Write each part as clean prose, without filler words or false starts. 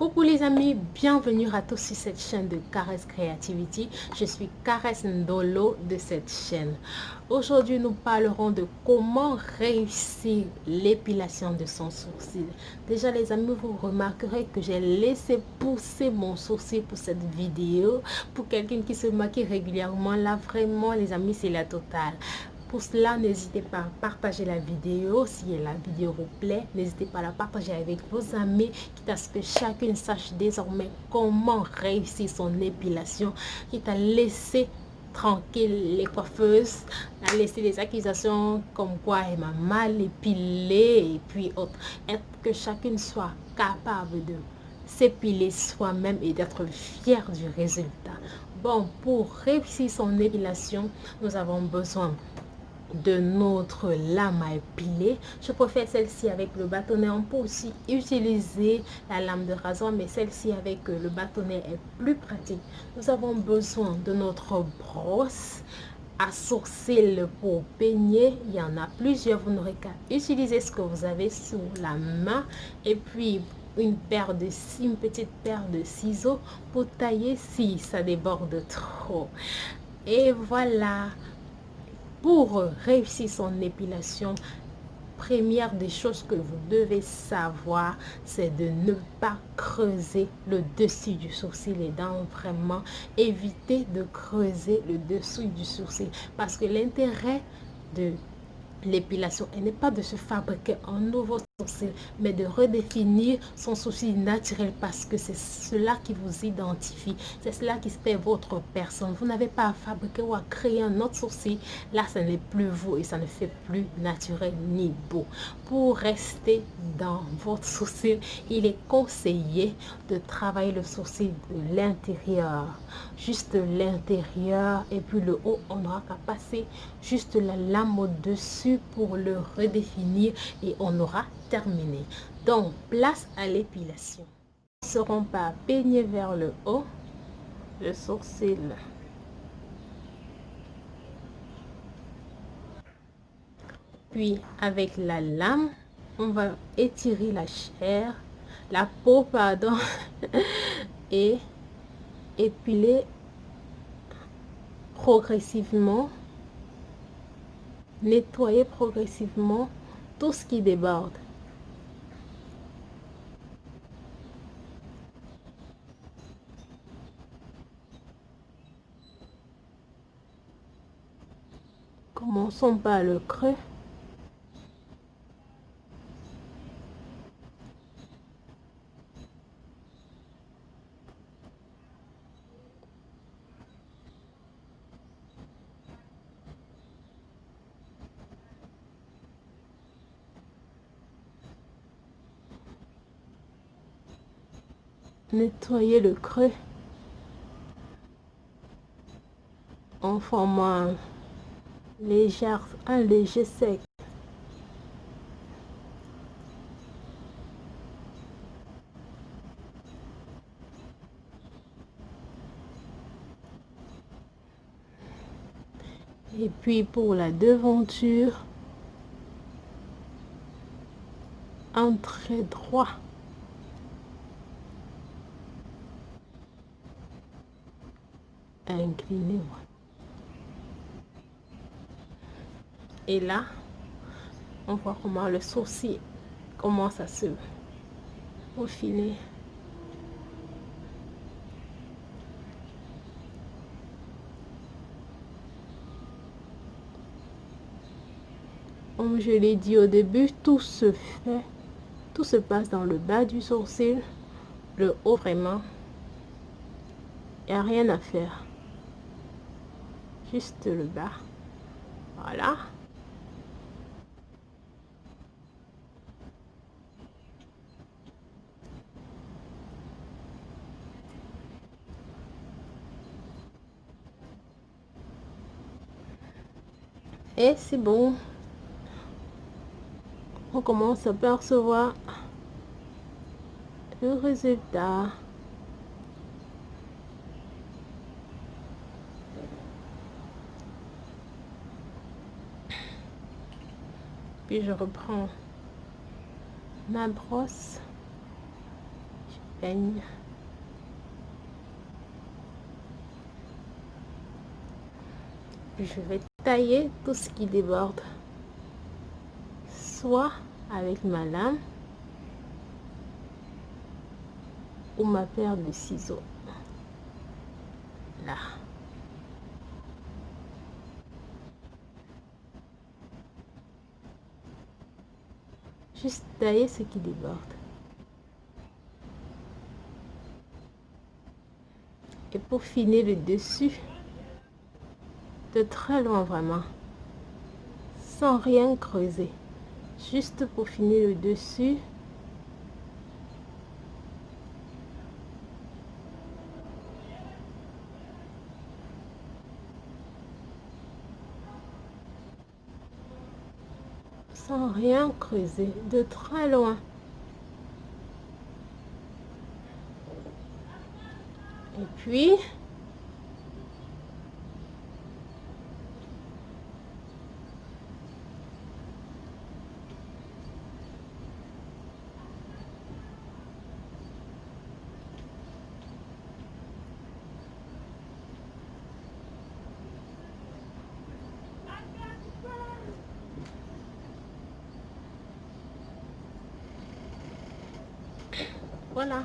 Coucou les amis, bienvenue à tous sur cette chaîne de Caresse Creativity. Je suis Caresse Ndolo de cette chaîne. Aujourd'hui, nous parlerons de comment réussir l'épilation de son sourcil. Déjà les amis, vous remarquerez que j'ai laissé pousser mon sourcil pour cette vidéo. Pour quelqu'un qui se maquille régulièrement, là vraiment les amis, c'est la totale. Pour cela, n'hésitez pas à partager la vidéo. Si la vidéo vous plaît, n'hésitez pas à la partager avec vos amis, quitte à ce que chacune sache désormais comment réussir son épilation, quitte à laisser tranquille les coiffeuses, à laisser les accusations comme quoi elle m'a mal épilé et puis autres. Et que chacune soit capable de s'épiler soi-même et d'être fier du résultat. Bon, pour réussir son épilation, nous avons besoin de notre lame à épiler. Je préfère celle-ci avec le bâtonnet. On peut aussi utiliser la lame de rasoir, mais celle-ci avec le bâtonnet est plus pratique. Nous avons besoin de notre brosse à sourcils pour peigner. Il y en a plusieurs, vous n'aurez qu'à utiliser ce que vous avez sous la main, et puis une petite paire de ciseaux pour tailler si ça déborde trop. Et voilà. Pour réussir son épilation, première des choses que vous devez savoir, c'est de ne pas creuser le dessus du sourcil et donc vraiment éviter de creuser le dessous du sourcil, parce que l'intérêt de l'épilation, elle n'est pas de se fabriquer un nouveau sourcil, mais de redéfinir son sourcil naturel, parce que c'est cela qui vous identifie, c'est cela qui fait votre personne. Vous n'avez pas à fabriquer ou à créer un autre sourcil, là ce n'est plus vous et ça ne fait plus naturel ni beau. Pour rester dans votre sourcil, il est conseillé de travailler le sourcil de l'intérieur, juste l'intérieur, et puis le haut, on n'aura qu'à passer juste la lame au-dessus pour le redéfinir et on aura terminé. Donc, place à l'épilation. Nous ne serons pas peignés vers le haut, le sourcil. Puis, avec la lame, on va étirer la peau, pardon, et épiler progressivement, nettoyer progressivement tout ce qui déborde. Commençons par le creux. Nettoyer le creux en formant un léger sec. Et puis pour la devanture, un trait droit. Incliné. Et là, on voit comment le sourcil commence à se profiler. Comme je l'ai dit au début, tout se passe dans le bas du sourcil. Le haut, vraiment, il n'y a rien à faire. Juste le bas. Voilà. Et c'est bon. On commence à percevoir le résultat. Puis je reprends ma brosse. peigne. Puis je vais tailler tout ce qui déborde, soit avec ma lame ou ma paire de ciseaux. Là. Juste tailler ce qui déborde. Et pour finir le dessus, de très loin vraiment, sans rien creuser. Juste pour finir le dessus. Sans rien creuser, de très loin. Et puis, voilà.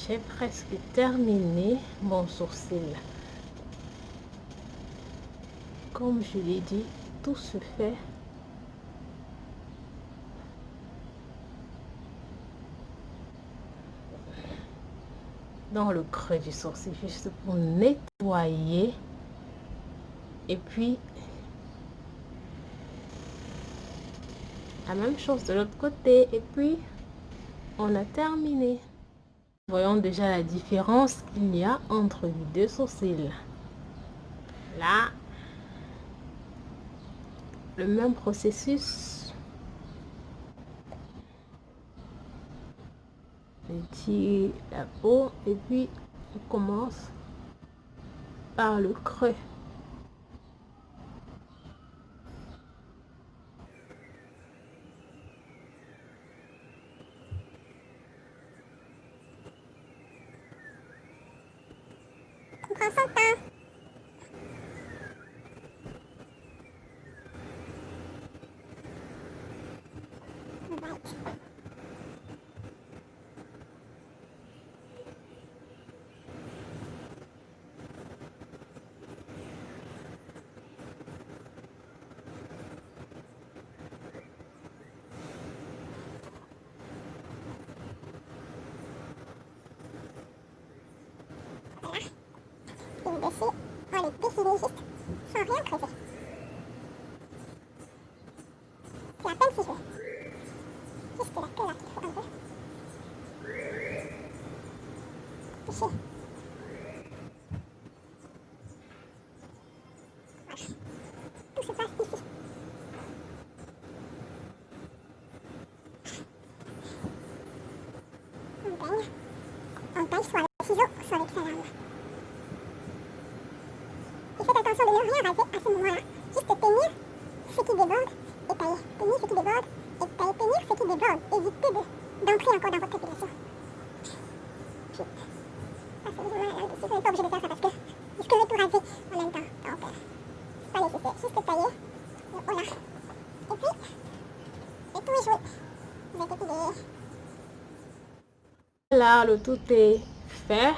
J'ai presque terminé mon sourcil. Comme je l'ai dit, tout se fait dans le creux du sourcil, juste pour nettoyer. Et puis, la même chose de l'autre côté. Et puis, on a terminé. Voyons déjà la différence qu'il y a entre les deux sourcils. Là, le même processus. On tire la peau et puis on commence par le creux. On prend son temps. Voilà. Et dessus, on les définit juste sans rien creuser. C'est à peine si je vais. Juste la queue là qu'il faut enlever. Ici. Voilà. Tout se passe ici. On peigne. On taille soit le ciseau, soit avec sa lame. Et faites attention de ne rien raser à ce moment-là. Juste tenir ce qui déborde et tailler. Tenir ce qui déborde et tailler. Tenir ce qui déborde. Évitez d'entrer encore dans votre épilation. Puis, passer légèrement la lame dessus. Vous n'êtes pas obligé de faire ça parce que vous pouvez tout raser en même temps. Donc, c'est pas nécessaire. Juste tailler. Et voilà. Et puis, et tout est joué. Vous êtes épilé. Là, le tout est fait.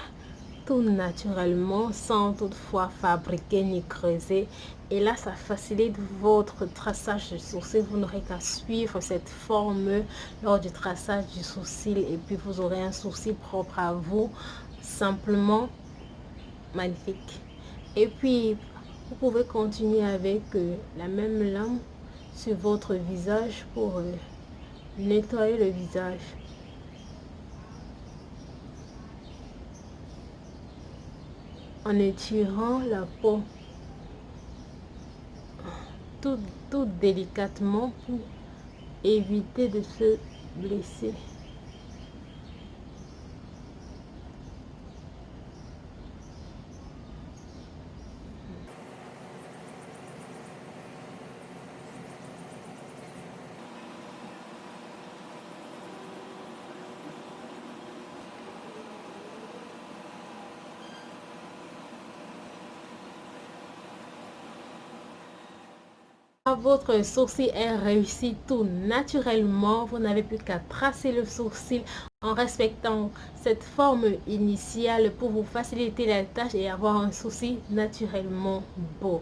Tout naturellement, sans toutefois fabriquer ni creuser. Et là, ça facilite votre traçage de sourcil. Vous n'aurez qu'à suivre cette forme lors du traçage du sourcil. Et puis, vous aurez un sourcil propre à vous. Simplement magnifique. Et puis, vous pouvez continuer avec la même lame sur votre visage pour nettoyer le visage. En étirant la peau tout délicatement pour éviter de se blesser. fois votre sourcil est réussi tout naturellement, vous n'avez plus qu'à tracer le sourcil en respectant cette forme initiale pour vous faciliter la tâche et avoir un sourcil naturellement beau.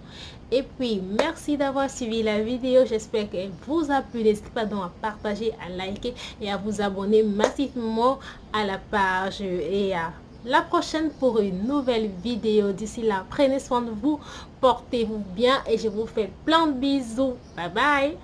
Et puis, merci d'avoir suivi la vidéo. J'espère qu'elle vous a plu. N'hésitez pas donc à partager, à liker et à vous abonner massivement à la page. Et à la prochaine pour une nouvelle vidéo. D'ici là, prenez soin de vous, portez-vous bien et je vous fais plein de bisous. Bye bye.